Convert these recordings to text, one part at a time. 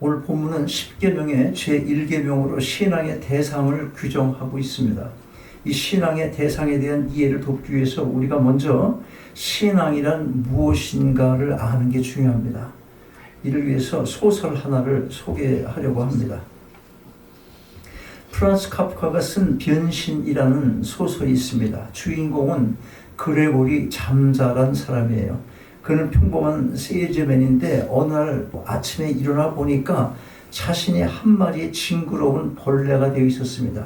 오늘 본문은 10계명의 제1계명으로 신앙의 대상을 규정하고 있습니다. 이 신앙의 대상에 대한 이해를 돕기 위해서 우리가 먼저 신앙이란 무엇인가를 아는 게 중요합니다. 이를 위해서 소설 하나를 소개하려고 합니다. 프란츠 카프카가 쓴 변신이라는 소설이 있습니다. 주인공은 그레고리 잠자란 사람이에요. 그는 평범한 세일즈맨인데 어느 날 아침에 일어나 보니까 자신이 한 마리의 징그러운 벌레가 되어 있었습니다.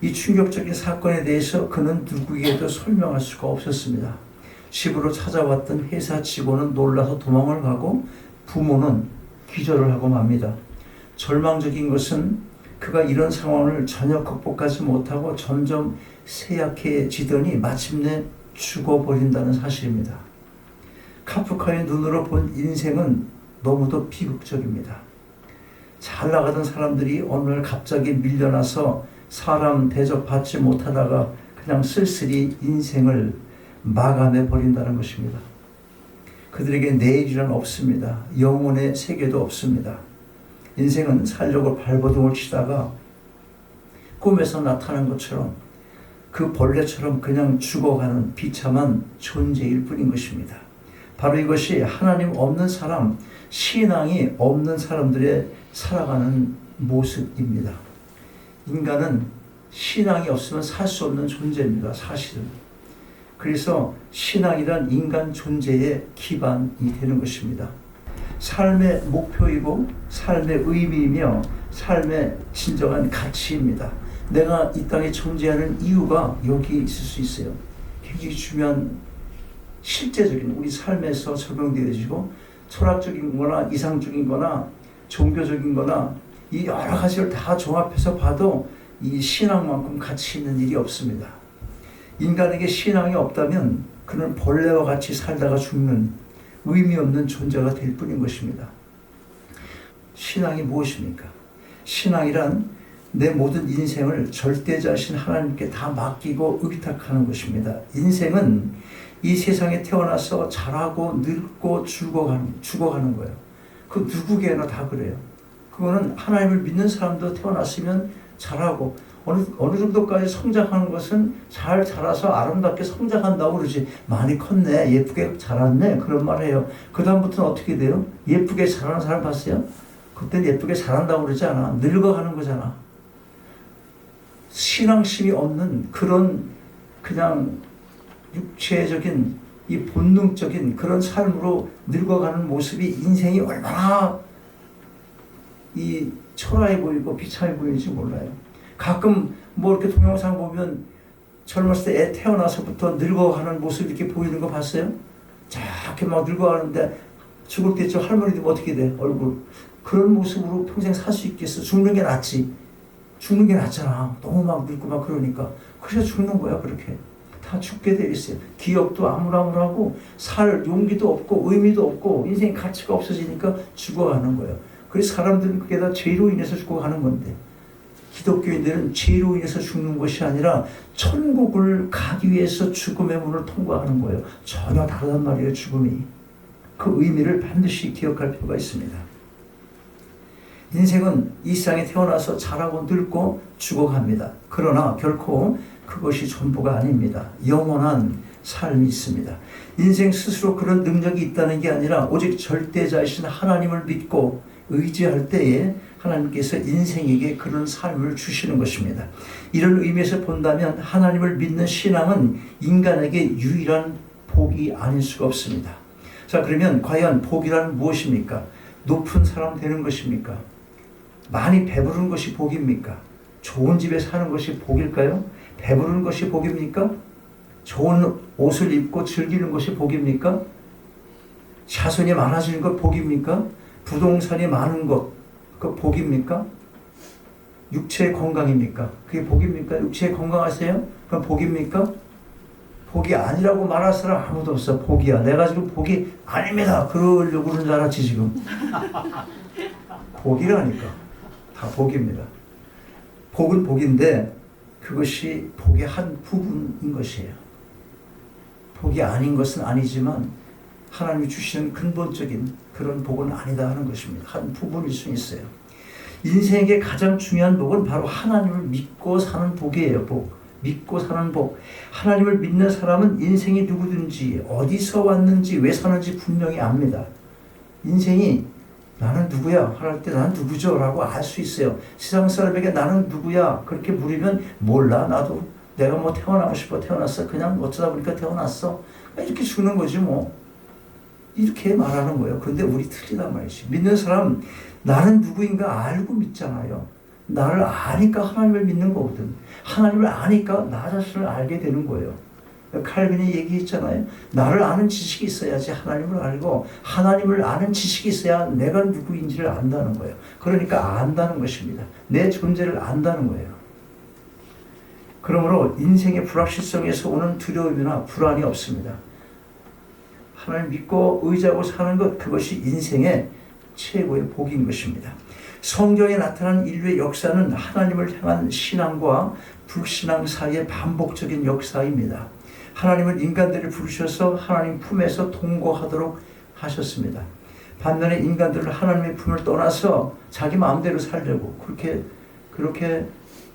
이 충격적인 사건에 대해서 그는 누구에게도 설명할 수가 없었습니다. 집으로 찾아왔던 회사 직원은 놀라서 도망을 가고 부모는 기절을 하고 맙니다. 절망적인 것은 그가 이런 상황을 전혀 극복하지 못하고 점점 쇠약해지더니 마침내 죽어버린다는 사실입니다. 카프카의 눈으로 본 인생은 너무도 비극적입니다. 잘 나가던 사람들이 어느 날 갑자기 밀려나서 사람 대접받지 못하다가 그냥 쓸쓸히 인생을 마감해 버린다는 것입니다. 그들에게 내일이란 없습니다. 영혼의 세계도 없습니다. 인생은 살려고 발버둥을 치다가 꿈에서 나타난 것처럼 그 벌레처럼 그냥 죽어가는 비참한 존재일 뿐인 것입니다. 바로 이것이 하나님 없는 사람, 신앙이 없는 사람들의 살아가는 모습입니다. 인간은 신앙이 없으면 살 수 없는 존재입니다. 사실은. 그래서 신앙이란 인간 존재의 기반이 되는 것입니다. 삶의 목표이고 삶의 의미이며 삶의 진정한 가치입니다. 내가 이 땅에 존재하는 이유가 여기 있을 수 있어요. 굉장히 중요한 실제적인 우리 삶에서 적용되어지고 철학적인 거나 이상적인 거나 종교적인 거나 이 여러 가지를 다 종합해서 봐도 이 신앙만큼 가치 있는 일이 없습니다. 인간에게 신앙이 없다면 그는 벌레와 같이 살다가 죽는 의미 없는 존재가 될 뿐인 것입니다. 신앙이 무엇입니까? 신앙이란 내 모든 인생을 절대자신 하나님께 다 맡기고 의탁하는 것입니다. 인생은 이 세상에 태어나서 자라고 늙고 죽어가는 거예요. 그 누구에게나 다 그래요. 그거는 하나님을 믿는 사람도 태어났으면 자라고 어느 정도까지 성장하는 것은 잘 자라서 아름답게 성장한다고 그러지. 많이 컸네, 예쁘게 자랐네, 그런 말 해요. 그 다음부터는 어떻게 돼요? 예쁘게 자라는 사람 봤어요? 그때는 예쁘게 자란다고 그러지 않아. 늙어가는 거잖아. 신앙심이 없는 그런 그냥 육체적인 이 본능적인 그런 삶으로 늙어가는 모습이 인생이 얼마나 이 초라해 보이고 비참해 보이는지 몰라요. 가끔 뭐 이렇게 동영상 보면 젊었을 때 애 태어나서부터 늙어가는 모습 이렇게 보이는 거 봤어요? 저렇게 막 늙어가는데 죽을 때쯤 할머니도 어떻게 돼? 얼굴. 그런 모습으로 평생 살 수 있겠어? 죽는 게 낫지. 죽는 게 낫잖아. 너무 막 늙고 막 그러니까. 그래서 죽는 거야, 그렇게. 다 죽게 돼 있어요. 기억도 아무라무라하고 살 용기도 없고 의미도 없고 인생의 가치가 없어지니까 죽어가는 거예요. 그래서 사람들은 그게 다 죄로 인해서 죽어가는 건데 기독교인들은 죄로 인해서 죽는 것이 아니라 천국을 가기 위해서 죽음의 문을 통과하는 거예요. 전혀 다르단 말이에요, 죽음이. 그 의미를 반드시 기억할 필요가 있습니다. 인생은 이 세상에 태어나서 자라고 늙고 죽어갑니다. 그러나 결코 그것이 전부가 아닙니다. 영원한 삶이 있습니다. 인생 스스로 그런 능력이 있다는 게 아니라 오직 절대자이신 하나님을 믿고 의지할 때에 하나님께서 인생에게 그런 삶을 주시는 것입니다. 이런 의미에서 본다면 하나님을 믿는 신앙은 인간에게 유일한 복이 아닐 수가 없습니다. 자, 그러면 과연 복이란 무엇입니까? 높은 사람 되는 것입니까? 많이 배부른 것이 복입니까? 좋은 집에 사는 것이 복일까요? 배부른 것이 복입니까? 좋은 옷을 입고 즐기는 것이 복입니까? 자손이 많아지는 것 복입니까? 부동산이 많은 것, 그 복입니까? 육체의 건강입니까? 그게 복입니까? 육체의 건강하세요? 그럼 복입니까? 복이 아니라고 말할 사람 아무도 없어. 복이야. 내가 지금 복이 아닙니다. 그러려고 그러는 줄 알았지 지금. 복이라니까. 다 복입니다. 복은 복인데 그것이 복의 한 부분인 것이에요. 복이 아닌 것은 아니지만 하나님이 주시는 근본적인 그런 복은 아니다 하는 것입니다. 한 부분일 수 있어요. 인생의 가장 중요한 복은 바로 하나님을 믿고 사는 복이에요. 복. 믿고 사는 복. 하나님을 믿는 사람은 인생이 누구든지 어디서 왔는지 왜 사는지 분명히 압니다. 인생이 나는 누구야? 할 때 나는 누구죠? 라고 알 수 있어요. 세상 사람에게 나는 누구야? 그렇게 물으면 몰라. 나도 내가 뭐 태어나고 싶어 태어났어. 그냥 어쩌다 보니까 태어났어. 이렇게 죽는 거지 뭐. 이렇게 말하는 거예요. 근데 우리 틀리단 말이지. 믿는 사람 나는 누구인가 알고 믿잖아요. 나를 아니까 하나님을 믿는 거거든. 하나님을 아니까 나 자신을 알게 되는 거예요. 칼빈이 얘기했잖아요. 나를 아는 지식이 있어야지 하나님을 알고 하나님을 아는 지식이 있어야 내가 누구인지를 안다는 거예요. 그러니까 안다는 것입니다. 내 존재를 안다는 거예요. 그러므로 인생의 불확실성에서 오는 두려움이나 불안이 없습니다. 하나님 믿고 의지하고 사는 것, 그것이 인생의 최고의 복인 것입니다. 성경에 나타난 인류의 역사는 하나님을 향한 신앙과 불신앙 사이의 반복적인 역사입니다. 하나님은 인간들을 부르셔서 하나님 품에서 통고하도록 하셨습니다. 반면에 인간들은 하나님의 품을 떠나서 자기 마음대로 살려고 그렇게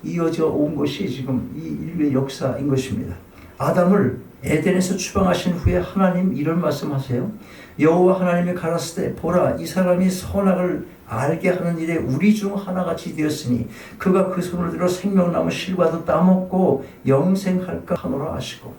이어져 온 것이 지금 이 인류의 역사인 것입니다. 아담을 에덴에서 추방하신 후에 하나님 이런 말씀하세요. 여호와 하나님이 가라사대 보라 이 사람이 선악을 알게 하는 일에 우리 중 하나같이 되었으니 그가 그 손을 들어 생명나무 실과도 따먹고 영생할까 하노라 하시고,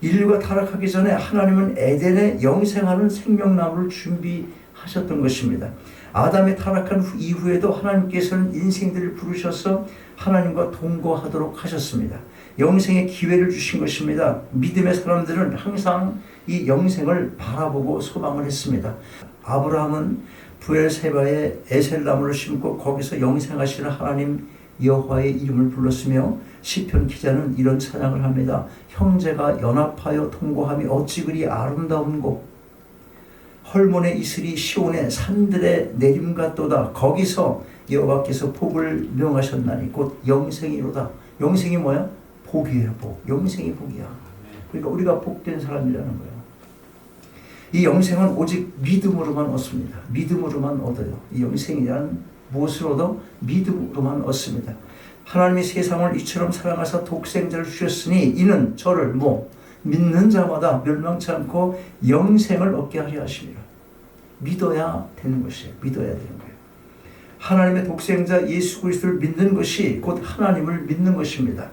인류가 타락하기 전에 하나님은 에덴에 영생하는 생명나무를 준비하셨던 것입니다. 아담이 타락한 이후에도 하나님께서는 인생들을 부르셔서 하나님과 동거하도록 하셨습니다. 영생의 기회를 주신 것입니다. 믿음의 사람들은 항상 이 영생을 바라보고 소망을 했습니다. 아브라함은 부엘세바에 에셀나무를 심고 거기서 영생하시는 하나님 여호와의 이름을 불렀으며, 시편 기자는 이런 찬양을 합니다. 형제가 연합하여 통고함이 어찌 그리 아름다운고, 헐몬의 이슬이 시온의 산들의 내림 같도다. 거기서 여호와께서 복을 명하셨나니 곧 영생이로다. 영생이 뭐야? 복이에요. 복. 영생이 복이야. 그러니까 우리가 복된 사람이라는 거예요. 이 영생은 오직 믿음으로만 얻습니다. 믿음으로만 얻어요. 이 영생이란 무엇을 얻어? 믿음으로만 얻습니다. 하나님이 세상을 이처럼 사랑하사 독생자를 주셨으니 이는 저를 믿는 자마다 멸망치 않고 영생을 얻게 하려 하심이라. 믿어야 되는 것이에요. 믿어야 되는 거예요. 하나님의 독생자 예수 그리스도를 믿는 것이 곧 하나님을 믿는 것입니다.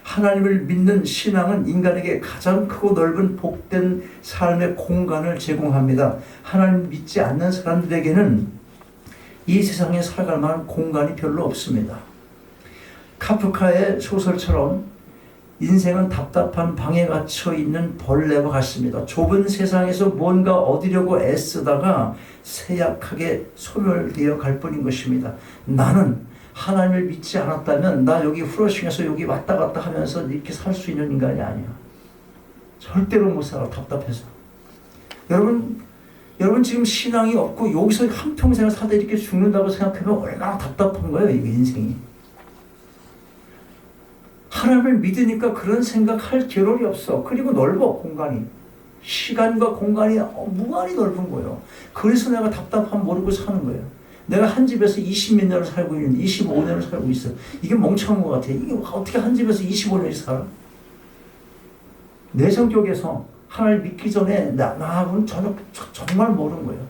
하나님을 믿는 신앙은 인간에게 가장 크고 넓은 복된 삶의 공간을 제공합니다. 하나님 믿지 않는 사람들에게는 이 세상에 살아갈 만한 공간이 별로 없습니다. 카프카의 소설처럼 인생은 답답한 방에 갇혀 있는 벌레와 같습니다. 좁은 세상에서 뭔가 얻으려고 애쓰다가 쇠약하게 소멸되어 갈 뿐인 것입니다. 나는 하나님을 믿지 않았다면 나 여기 후러싱해서 여기 왔다 갔다 하면서 이렇게 살 수 있는 인간이 아니야. 절대로 못 살아. 답답해서. 여러분 지금 신앙이 없고 여기서 한평생을 살다 이렇게 죽는다고 생각하면 얼마나 답답한 거예요. 이게 인생이. 하나님을 믿으니까 그런 생각할 겨를이 없어. 그리고 넓어 공간이. 시간과 공간이 무한히 넓은 거예요. 그래서 내가 답답함 모르고 사는 거예요. 내가 한 집에서 20몇 년을 살고 있는데 25년을 살고 있어. 이게 멍청한 것 같아. 이게 어떻게 한 집에서 25년을 살아? 내 성격에서 하나님 믿기 전에 나하고는 정말 모르는 거예요.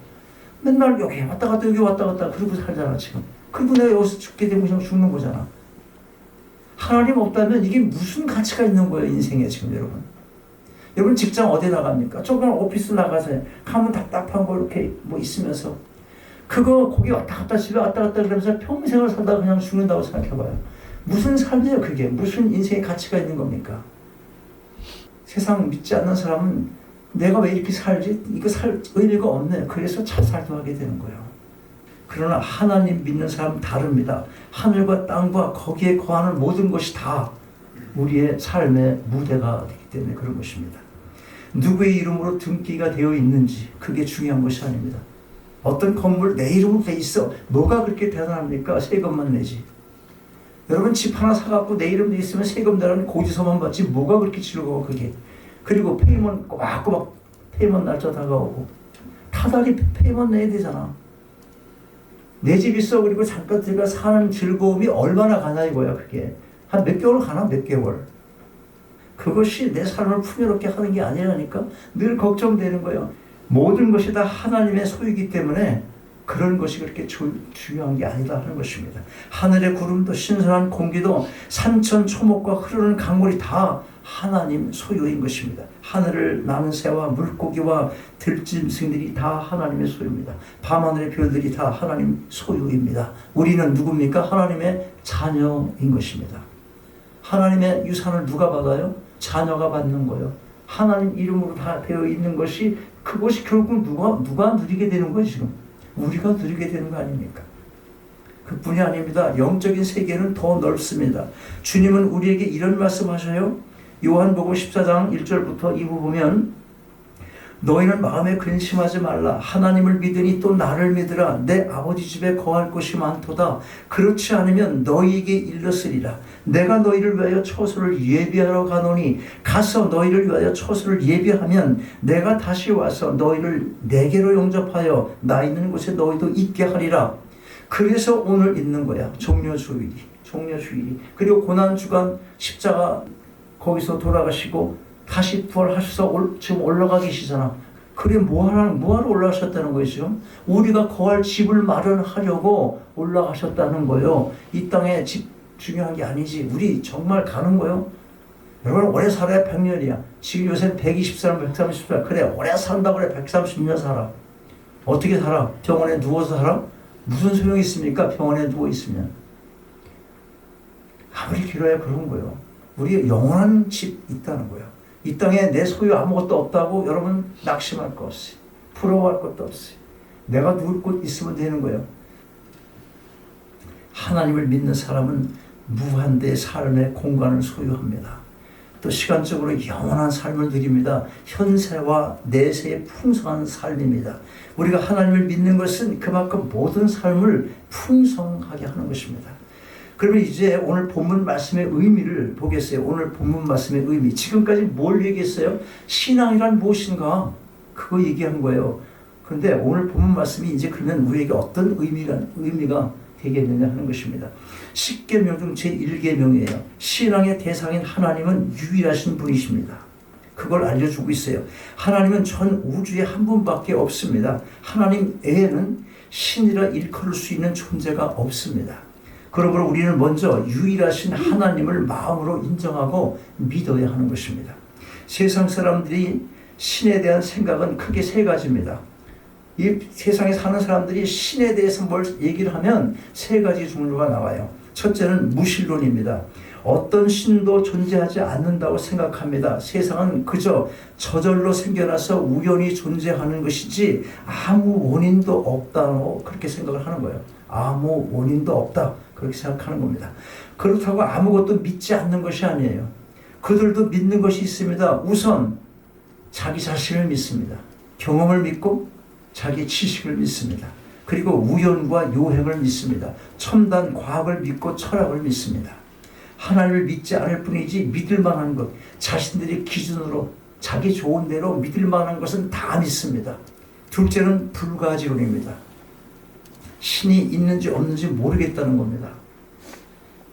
맨날 여기 왔다 갔다 여기 왔다 갔다 그러고 살잖아 지금. 그리고 내가 여기서 죽게 되면 그냥 죽는 거잖아. 하나님 없다면 이게 무슨 가치가 있는 거예요 인생에 지금 여러분. 여러분 직장 어디 나갑니까? 조금 오피스 나가서 가면 답답한 거 이렇게 있으면서 거기 왔다 갔다 집에 왔다 갔다 그러면서 평생을 살다가 그냥 죽는다고 생각해봐요. 무슨 삶이에요 그게? 무슨 인생의 가치가 있는 겁니까? 세상 믿지 않는 사람은 내가 왜 이렇게 살지? 이거 살 의미가 없네. 그래서 자살도 하게 되는 거예요. 그러나 하나님 믿는 사람은 다릅니다. 하늘과 땅과 거기에 거하는 모든 것이 다 우리의 삶의 무대가 되기 때문에 그런 것입니다. 누구의 이름으로 등기가 되어 있는지 그게 중요한 것이 아닙니다. 어떤 건물 내 이름으로 돼 있어. 뭐가 그렇게 대단합니까? 세금만 내지. 여러분 집 하나 사갖고 내 이름 돼 있으면 세금 내라는 고지서만 받지 뭐가 그렇게 즐거워 그게. 그리고 페이먼 꼬박꼬박 페이먼트 날짜 다가오고 타달이 페이먼트 내야 되잖아. 내 집 있어. 그리고 잠깐 들어가 사는 즐거움이 얼마나 가나 이거야. 그게 한 몇 개월 가나? 몇 개월. 그것이 내 삶을 풍요롭게 하는 게 아니라니까. 늘 걱정되는 거예요. 모든 것이 다 하나님의 소유이기 때문에 그런 것이 그렇게 중요한 게 아니다 하는 것입니다. 하늘의 구름도 신선한 공기도 산천 초목과 흐르는 강물이 다 하나님 소유인 것입니다. 하늘을 나는 새와 물고기와 들짐승들이 다 하나님의 소유입니다. 밤하늘의 별들이 다 하나님 소유입니다. 우리는 누굽니까? 하나님의 자녀인 것입니다. 하나님의 유산을 누가 받아요? 자녀가 받는 거예요. 하나님 이름으로 다 되어 있는 것이 그것이 결국 누가 누리게 되는 거예요 지금? 우리가 누리게 되는 거 아닙니까? 그뿐이 아닙니다. 영적인 세계는 더 넓습니다. 주님은 우리에게 이런 말씀하셔요. 요한복음 14장 1절부터 2부 보면 너희는 마음에 근심하지 말라. 하나님을 믿으니 또 나를 믿으라. 내 아버지 집에 거할 곳이 많도다. 그렇지 않으면 너희에게 일렀으리라. 내가 너희를 위하여 처소를 예비하러 가노니 가서 너희를 위하여 처소를 예비하면 내가 다시 와서 너희를 내게로 영접하여 나 있는 곳에 너희도 있게 하리라. 그래서 오늘 있는 거야. 종려주일이. 그리고 고난주간 십자가 거기서 돌아가시고 다시 부활하셔서 지금 올라가 계시잖아. 그래 뭐하러 올라가셨다는 거예요 지금? 우리가 거할 집을 마련하려고 올라가셨다는 거예요. 이 땅에 집 중요한 게 아니지. 우리 정말 가는 거예요. 여러분 오래 살아야 100년이야. 지금 요새 120살, 130살. 그래 오래 산다고 그래 130년 살아. 어떻게 살아? 병원에 누워서 살아? 무슨 소용이 있습니까? 병원에 누워 있으면. 아무리 길어야 그런 거예요. 우리 영원한 집 있다는 거예요. 이 땅에 내 소유 아무것도 없다고 여러분 낙심할 거 없이 부러워할 것도 없이 내가 누울 곳 있으면 되는 거예요. 하나님을 믿는 사람은 무한대의 삶의 공간을 소유합니다. 또 시간적으로 영원한 삶을 누립니다. 현세와 내세의 풍성한 삶입니다. 우리가 하나님을 믿는 것은 그만큼 모든 삶을 풍성하게 하는 것입니다. 그러면 이제 오늘 본문 말씀의 의미를 보겠어요. 오늘 본문 말씀의 의미. 지금까지 뭘 얘기했어요? 신앙이란 무엇인가? 그거 얘기한 거예요. 그런데 오늘 본문 말씀이 이제 그러면 우리에게 어떤 의미가 되겠느냐 하는 것입니다. 10계명 중 제1계명이에요. 신앙의 대상인 하나님은 유일하신 분이십니다. 그걸 알려주고 있어요. 하나님은 전 우주에 한 분밖에 없습니다. 하나님 외에는 신이라 일컬을 수 있는 존재가 없습니다. 그러므로 우리는 먼저 유일하신 하나님을 마음으로 인정하고 믿어야 하는 것입니다. 세상 사람들이 신에 대한 생각은 크게 세 가지입니다. 이 세상에 사는 사람들이 신에 대해서 뭘 얘기를 하면 세 가지 종류가 나와요. 첫째는 무신론입니다. 어떤 신도 존재하지 않는다고 생각합니다. 세상은 그저 저절로 생겨나서 우연히 존재하는 것이지 아무 원인도 없다고 그렇게 생각을 하는 거예요. 아무 원인도 없다. 그렇게 생각하는 겁니다. 그렇다고 아무것도 믿지 않는 것이 아니에요. 그들도 믿는 것이 있습니다. 우선 자기 자신을 믿습니다. 경험을 믿고 자기 지식을 믿습니다. 그리고 우연과 요행을 믿습니다. 첨단 과학을 믿고 철학을 믿습니다. 하나님을 믿지 않을 뿐이지 믿을 만한 것, 자신들의 기준으로 자기 좋은 대로 믿을 만한 것은 다 믿습니다. 둘째는 불가지론입니다. 신이 있는지 없는지 모르겠다는 겁니다.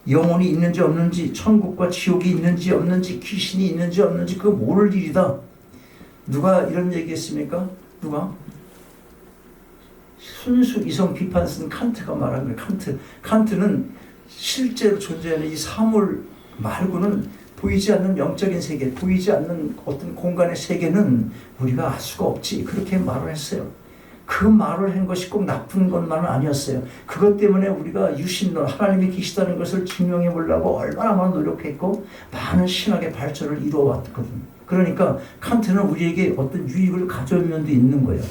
영혼이 있는지 없는지, 천국과 지옥이 있는지 없는지, 귀신이 있는지 없는지 그거 모를 일이다. 누가 이런 얘기했습니까? 누가? 순수 이성 비판 쓴 칸트가 말한 거예요. 칸트는 실제로 존재하는 이 사물 말고는 보이지 않는 영적인 세계, 보이지 않는 어떤 공간의 세계는 우리가 알 수가 없지. 그렇게 말을 했어요. 그 말을 한 것이 꼭 나쁜 것만은 아니었어요. 그것 때문에 우리가 유신론, 하나님이 계시다는 것을 증명해 보려고 얼마나 많은 노력했고 많은 신학의 발전을 이루어왔거든요. 그러니까 칸트는 우리에게 어떤 유익을 가져온 면도 있는 거예요.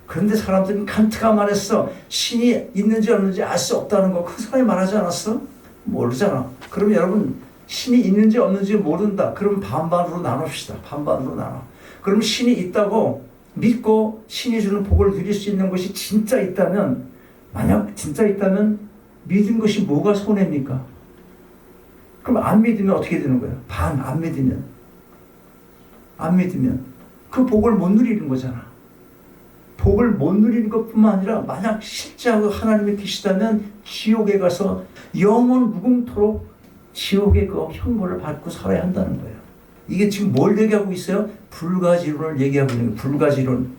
그런데 사람들은 칸트가 말했어. 신이 있는지 없는지 알 수 없다는 거. 그 사람이 말하지 않았어? 모르잖아. 그럼 여러분 신이 있는지 없는지 모른다. 그럼 반반으로 나눕시다. 반반으로 나눠. 그럼 신이 있다고 믿고 신이 주는 복을 누릴 수 있는 것이 진짜 있다면, 만약 진짜 있다면 믿은 것이 뭐가 손해입니까? 그럼 안 믿으면 어떻게 되는 거예요? 안 믿으면 그 복을 못 누리는 거잖아. 복을 못 누리는 것뿐만 아니라 만약 실제하고 하나님이 계시다면 지옥에 가서 영원 무궁토록 지옥의 그 형벌을 받고 살아야 한다는 거예요. 이게 지금 뭘 얘기하고 있어요? 불가지론을 얘기하고 있는 거예요. 불가지론.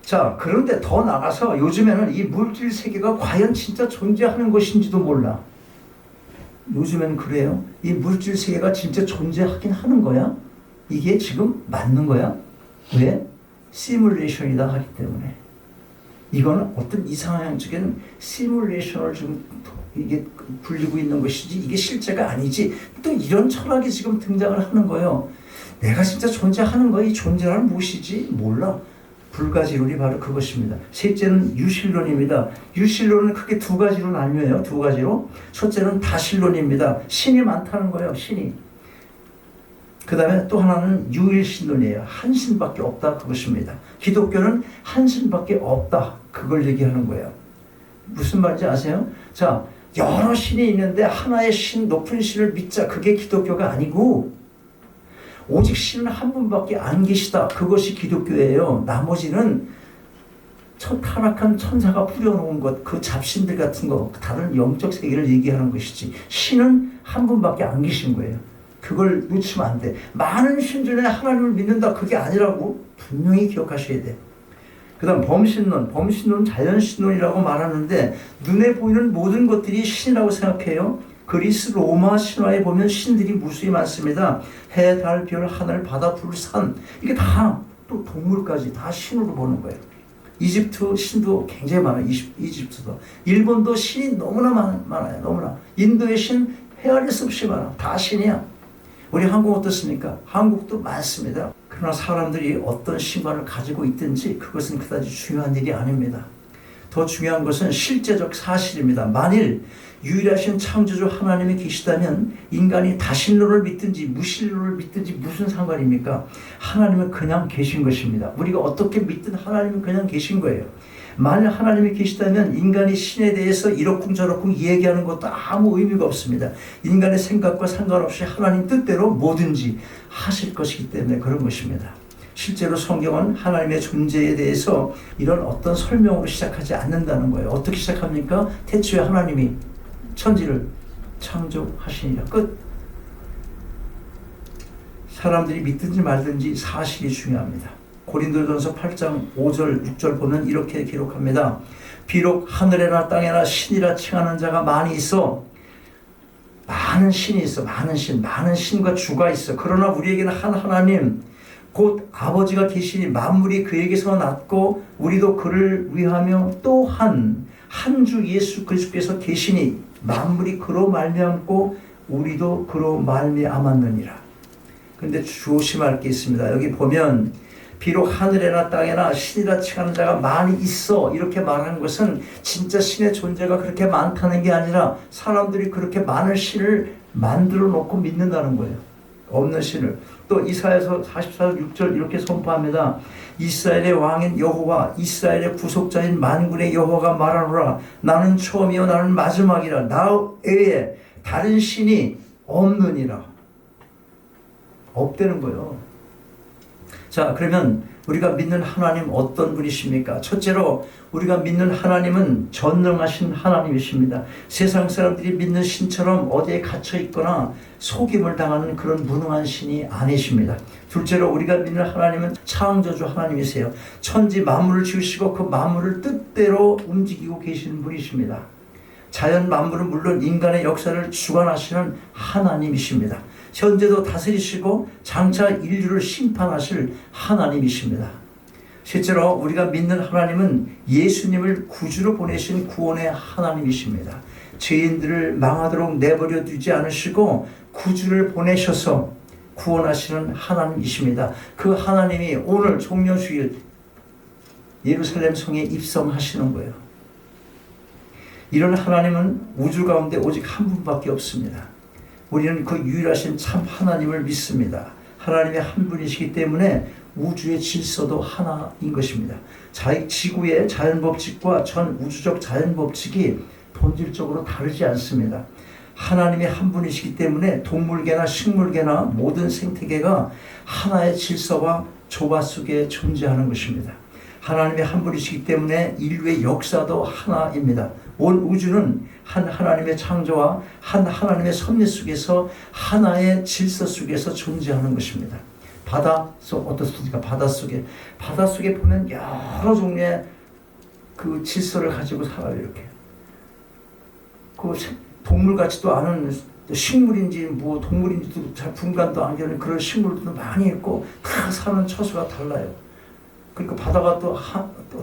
자, 그런데 더 나가서 요즘에는 이 물질 세계가 과연 진짜 존재하는 것인지도 몰라. 요즘엔 그래요. 이 물질 세계가 진짜 존재하긴 하는 거야? 이게 지금 맞는 거야? 왜? 시뮬레이션이다 하기 때문에. 이거는 어떤 이상형적인 시뮬레이션을 지금 이게 굴리고 있는 것이지 이게 실제가 아니지. 또 이런 철학이 지금 등장을 하는 거예요. 내가 진짜 존재하는 거야? 이 존재란 무엇이지? 몰라. 불가지론이 바로 그것입니다. 셋째는 유실론입니다. 유실론은 크게 두 가지로 나뉘어요. 두 가지로. 첫째는 다실론입니다. 신이 많다는 거예요. 신이. 그 다음에 또 하나는 유일신론이에요. 한 신밖에 없다. 그것입니다. 기독교는 한 신밖에 없다. 그걸 얘기하는 거예요. 무슨 말인지 아세요? 자, 여러 신이 있는데 하나의 신, 높은 신을 믿자. 그게 기독교가 아니고 오직 신은 한 분밖에 안 계시다. 그것이 기독교예요. 나머지는 타락한 천사가 뿌려놓은 것, 그 잡신들 같은 거, 다른 영적 세계를 얘기하는 것이지. 신은 한 분밖에 안 계신 거예요. 그걸 놓치면 안 돼. 많은 신 중에 하나님을 믿는다. 그게 아니라고 분명히 기억하셔야 돼. 그 다음 범신론, 자연신론이라고 말하는데 눈에 보이는 모든 것들이 신이라고 생각해요. 그리스 로마 신화에 보면 신들이 무수히 많습니다. 해, 달, 별, 하늘, 바다, 불, 산. 이게 다 또 동물까지 다 신으로 보는 거예요. 이집트 신도 굉장히 많아요. 이집트도. 일본도 신이 너무나 많아요. 너무나. 인도의 신 헤아릴 수 없이 많아. 다 신이야. 우리 한국 어떻습니까? 한국도 많습니다. 그러나 사람들이 어떤 신관을 가지고 있든지 그것은 그다지 중요한 일이 아닙니다. 더 중요한 것은 실제적 사실입니다. 만일 유일하신 창조주 하나님이 계시다면 인간이 다신론을 믿든지 무신론을 믿든지 무슨 상관입니까? 하나님은 그냥 계신 것입니다. 우리가 어떻게 믿든 하나님은 그냥 계신 거예요. 만일 하나님이 계시다면 인간이 신에 대해서 이러쿵저러쿵 얘기하는 것도 아무 의미가 없습니다. 인간의 생각과 상관없이 하나님 뜻대로 뭐든지 하실 것이기 때문에 그런 것입니다. 실제로 성경은 하나님의 존재에 대해서 이런 어떤 설명으로 시작하지 않는다는 거예요. 어떻게 시작합니까? 태초에 하나님이 천지를 창조하시니라. 끝. 사람들이 믿든지 말든지 사실이 중요합니다. 고린도전서 8장 5절 6절 보면 이렇게 기록합니다. 비록 하늘에나 땅에나 신이라 칭하는 자가 많이 있어. 많은 신이 있어. 많은 신과 주가 있어. 그러나 우리에게는 한 하나님 곧 아버지가 계시니 만물이 그에게서 났고 우리도 그를 위하며 또한 한 주 예수 그리스도께서 계시니 만물이 그로 말미암고 우리도 그로 말미암았느니라. 그런데 조심할 게 있습니다. 여기 보면 비록 하늘에나 땅에나 신이라 칭하는 자가 많이 있어 이렇게 말하는 것은 진짜 신의 존재가 그렇게 많다는 게 아니라 사람들이 그렇게 많은 신을 만들어 놓고 믿는다는 거예요. 없는 신을. 또 이사야서 44장 6절 이렇게 선포합니다. 이스라엘의 왕인 여호와 이스라엘의 구속자인 만군의 여호와가 말하노라. 나는 처음이요 나는 마지막이라. 나 외에 다른 신이 없느니라. 없다는 거예요. 자, 그러면 우리가 믿는 하나님 어떤 분이십니까? 첫째로 우리가 믿는 하나님은 전능하신 하나님이십니다. 세상 사람들이 믿는 신처럼 어디에 갇혀 있거나 속임을 당하는 그런 무능한 신이 아니십니다. 둘째로 우리가 믿는 하나님은 창조주 하나님이세요. 천지 만물을 지으시고 그 만물을 뜻대로 움직이고 계시는 분이십니다. 자연 만물은 물론 인간의 역사를 주관하시는 하나님이십니다. 현재도 다스리시고 장차 인류를 심판하실 하나님이십니다. 실제로 우리가 믿는 하나님은 예수님을 구주로 보내신 구원의 하나님이십니다. 죄인들을 망하도록 내버려 두지 않으시고 구주를 보내셔서 구원하시는 하나님이십니다. 그 하나님이 오늘 종려주일 예루살렘 성에 입성하시는 거예요. 이런 하나님은 우주 가운데 오직 한 분밖에 없습니다. 우리는 그 유일하신 참 하나님을 믿습니다. 하나님이 한 분이시기 때문에 우주의 질서도 하나인 것입니다. 지구의 자연법칙과 전 우주적 자연법칙이 본질적으로 다르지 않습니다. 하나님이 한 분이시기 때문에 동물계나 식물계나 모든 생태계가 하나의 질서와 조화 속에 존재하는 것입니다. 하나님이 한 분이시기 때문에 인류의 역사도 하나입니다. 온 우주는 한 하나님의 창조와 한 하나님의 섭리 속에서 하나의 질서 속에서 존재하는 것입니다. 바닷속 어떻습니까? 바닷속에 보면 여러 종류의 그 질서를 가지고 살아요. 이렇게 그 동물 같지도 않은 식물인지 뭐 동물인지도 잘 분간도 안 되는 그런 식물들도 많이 있고 다 사는 처수가 달라요. 그러니까 바다가 또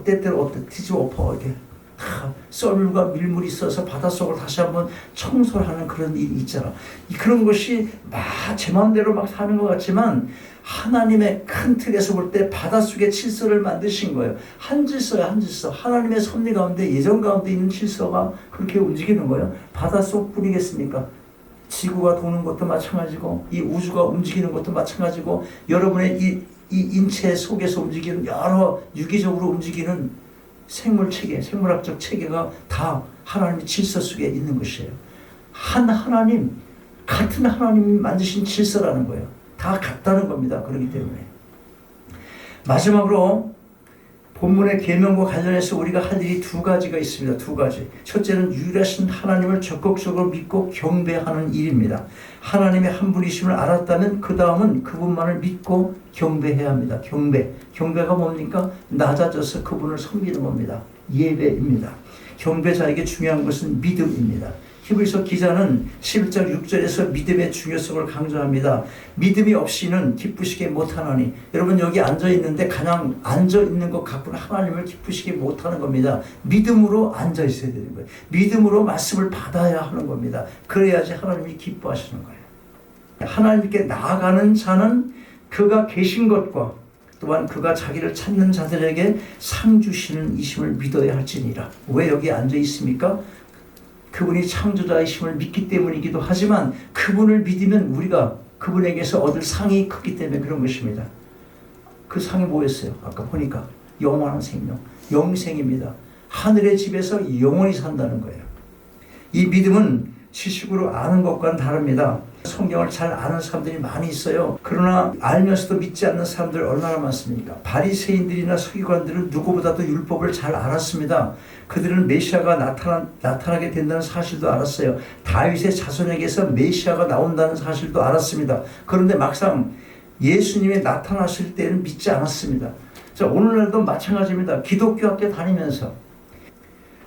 때때로 뒤집어 엎어 이렇게 다 썰물과 밀물이 있어서 바닷속을 다시 한번 청소를 하는 그런 일이 있잖아. 그런 것이 제 마음대로 막 사는 것 같지만 하나님의 큰 틀에서 볼 때 바닷속의 질서를 만드신 거예요. 한 질서야, 한 질서. 하나님의 섭리 가운데, 예정 가운데 있는 질서가 그렇게 움직이는 거예요. 바닷속 뿐이겠습니까? 지구가 도는 것도 마찬가지고, 이 우주가 움직이는 것도 마찬가지고, 여러분의 이 인체 속에서 움직이는 여러 유기적으로 움직이는 생물 체계, 생물학적 체계가 다 하나님의 질서 속에 있는 것이에요. 한 하나님, 같은 하나님이 만드신 질서라는 거예요. 다 같다는 겁니다. 그렇기 때문에. 마지막으로 본문의 계명과 관련해서 우리가 할 일이 두 가지가 있습니다. 두 가지. 첫째는 유일하신 하나님을 적극적으로 믿고 경배하는 일입니다. 하나님의 한 분이심을 알았다면 그 다음은 그분만을 믿고 경배해야 합니다. 경배가 뭡니까? 낮아져서 그분을 섬기는 겁니다. 예배입니다. 경배자에게 중요한 것은 믿음입니다. 히브리서 기자는 11장 6절에서 믿음의 중요성을 강조합니다. 믿음이 없이는 기쁘시게 못하나니. 여러분 여기 앉아있는데 그냥 앉아있는 것 갖고는 하나님을 기쁘시게 못하는 겁니다. 믿음으로 앉아있어야 되는 거예요. 믿음으로 말씀을 받아야 하는 겁니다. 그래야지 하나님이 기뻐하시는 거예요. 하나님께 나아가는 자는 그가 계신 것과 또한 그가 자기를 찾는 자들에게 상 주시는 이심을 믿어야 할지니라. 왜 여기 앉아있습니까? 그분이 창조자이심을 믿기 때문이기도 하지만 그분을 믿으면 우리가 그분에게서 얻을 상이 크기 때문에 그런 것입니다. 그 상이 뭐였어요? 아까 보니까 영원한 생명, 영생입니다. 하늘의 집에서 영원히 산다는 거예요. 이 믿음은 지식으로 아는 것과는 다릅니다. 성경을 잘 아는 사람들이 많이 있어요. 그러나 알면서도 믿지 않는 사람들 얼마나 많습니까? 바리새인들이나 서기관들은 누구보다도 율법을 잘 알았습니다. 그들은 메시아가 나타나게 된다는 사실도 알았어요. 다윗의 자손에게서 메시아가 나온다는 사실도 알았습니다. 그런데 막상 예수님이 나타나실 때는 믿지 않았습니다. 자, 오늘날도 마찬가지입니다. 기독교 학교 다니면서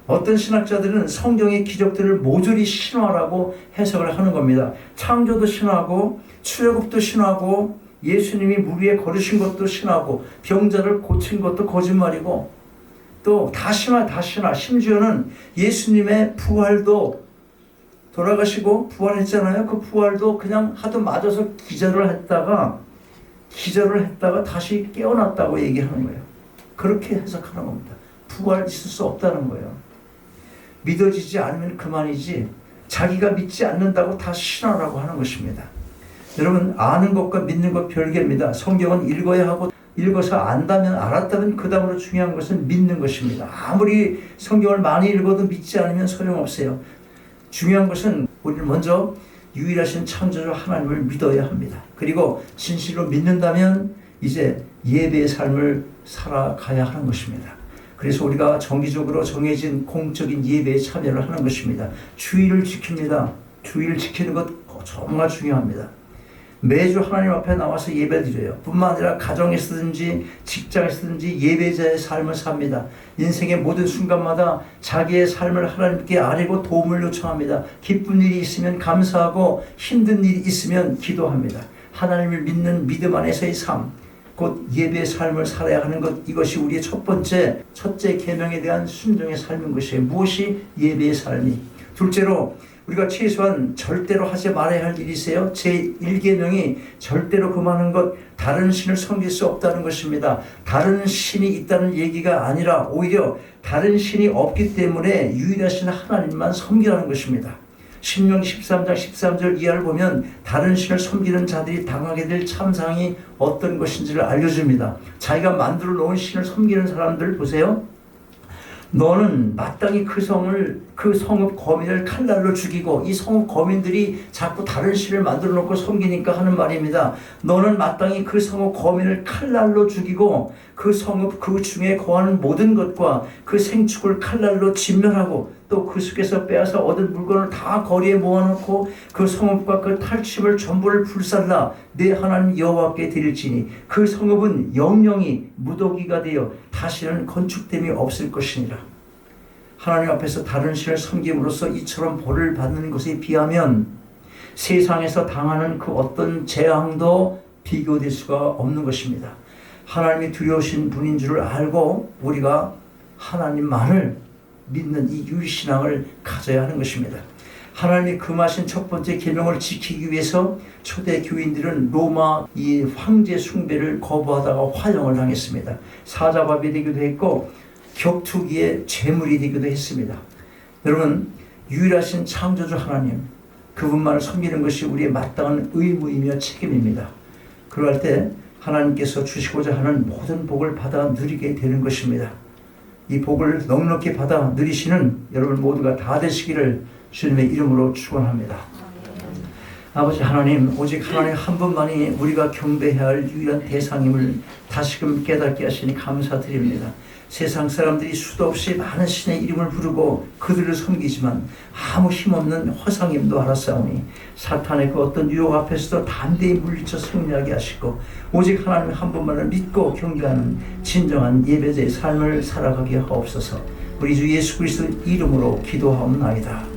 어떤 신학자들은 성경의 기적들을 모조리 신화라고 해석을 하는 겁니다. 창조도 신화고 출애굽도 신화고 예수님이 물 위에 걸으신 것도 신화고 병자를 고친 것도 거짓말이고 또 다 신화. 심지어는 예수님의 부활도 돌아가시고 부활했잖아요. 그 부활도 그냥 하도 맞아서 기절을 했다가 다시 깨어났다고 얘기하는 거예요. 그렇게 해석하는 겁니다. 부활 있을 수 없다는 거예요. 믿어지지 않으면 그만이지 자기가 믿지 않는다고 다 신화라고 하는 것입니다. 여러분 아는 것과 믿는 것 별개입니다. 성경은 읽어야 하고 읽어서 안다면 알았다면 그 다음으로 중요한 것은 믿는 것입니다. 아무리 성경을 많이 읽어도 믿지 않으면 소용없어요. 중요한 것은 우리는 먼저 유일하신 창조주 하나님을 믿어야 합니다. 그리고 진실로 믿는다면 이제 예배의 삶을 살아가야 하는 것입니다. 그래서 우리가 정기적으로 정해진 공적인 예배에 참여를 하는 것입니다. 주의를 지킵니다. 주의를 지키는 것 정말 중요합니다. 매주 하나님 앞에 나와서 예배드려요. 뿐만 아니라 가정에서든지 직장에서든지 예배자의 삶을 삽니다. 인생의 모든 순간마다 자기의 삶을 하나님께 아뢰고 도움을 요청합니다. 기쁜 일이 있으면 감사하고 힘든 일이 있으면 기도합니다. 하나님을 믿는 믿음 안에서의 삶, 곧 예배의 삶을 살아야 하는 것, 이것이 우리의 첫째 계명에 대한 순종의 삶인 것이에요. 무엇이 예배의 삶이? 둘째로 우리가 최소한 절대로 하지 말아야 할 일이 있어요. 제1계명이 절대로 금하는 것, 다른 신을 섬길 수 없다는 것입니다. 다른 신이 있다는 얘기가 아니라 오히려 다른 신이 없기 때문에 유일하신 하나님만 섬기라는 것입니다. 신명기 13장 13절 이하를 보면 다른 신을 섬기는 자들이 당하게 될 참상이 어떤 것인지를 알려줍니다. 자기가 만들어 놓은 신을 섬기는 사람들 보세요. 너는 마땅히 그 성읍 거민을 칼날로 죽이고, 이 성읍 거민들이 자꾸 다른 신을 만들어 놓고 섬기니까 하는 말입니다. 너는 마땅히 그 성읍 거민을 칼날로 죽이고 그 성읍 그 중에 거하는 모든 것과 그 생축을 칼날로 진멸하고 또 그 속에서 빼앗아 얻은 물건을 다 거리에 모아놓고 그 성읍과 그 탈취물 전부를 불살라 내 하나님 여호와께 드릴지니 그 성읍은 영영이 무더기가 되어 다시는 건축됨이 없을 것이니라. 하나님 앞에서 다른 신을 섬김으로써 이처럼 벌을 받는 것에 비하면 세상에서 당하는 그 어떤 재앙도 비교될 수가 없는 것입니다. 하나님이 두려우신 분인 줄을 알고 우리가 하나님만을 믿는 이 유일신앙을 가져야 하는 것입니다. 하나님이 금하신 첫 번째 계명을 지키기 위해서 초대 교인들은 로마 이 황제 숭배를 거부하다가 화형을 당했습니다. 사자밥이 되기도 했고 격투기의 제물이 되기도 했습니다. 여러분, 유일하신 창조주 하나님, 그분만을 섬기는 것이 우리의 마땅한 의무이며 책임입니다. 그럴 때 하나님께서 주시고자 하는 모든 복을 받아 누리게 되는 것입니다. 이 복을 넉넉히 받아 누리시는 여러분 모두가 다 되시기를 주님의 이름으로 축원합니다. 아버지 하나님, 오직 하나님 한 분만이 우리가 경배해야 할 유일한 대상임을 다시금 깨닫게 하시니 감사드립니다. 세상 사람들이 수도 없이 많은 신의 이름을 부르고 그들을 섬기지만 아무 힘없는 허상임도 알았사오니 사탄의 그 어떤 유혹 앞에서도 담대히 물리쳐 승리하게 하시고 오직 하나님 한 분만을 믿고 경배하는 진정한 예배자의 삶을 살아가게 하옵소서. 우리 주 예수 그리스도 이름으로 기도하옵나이다.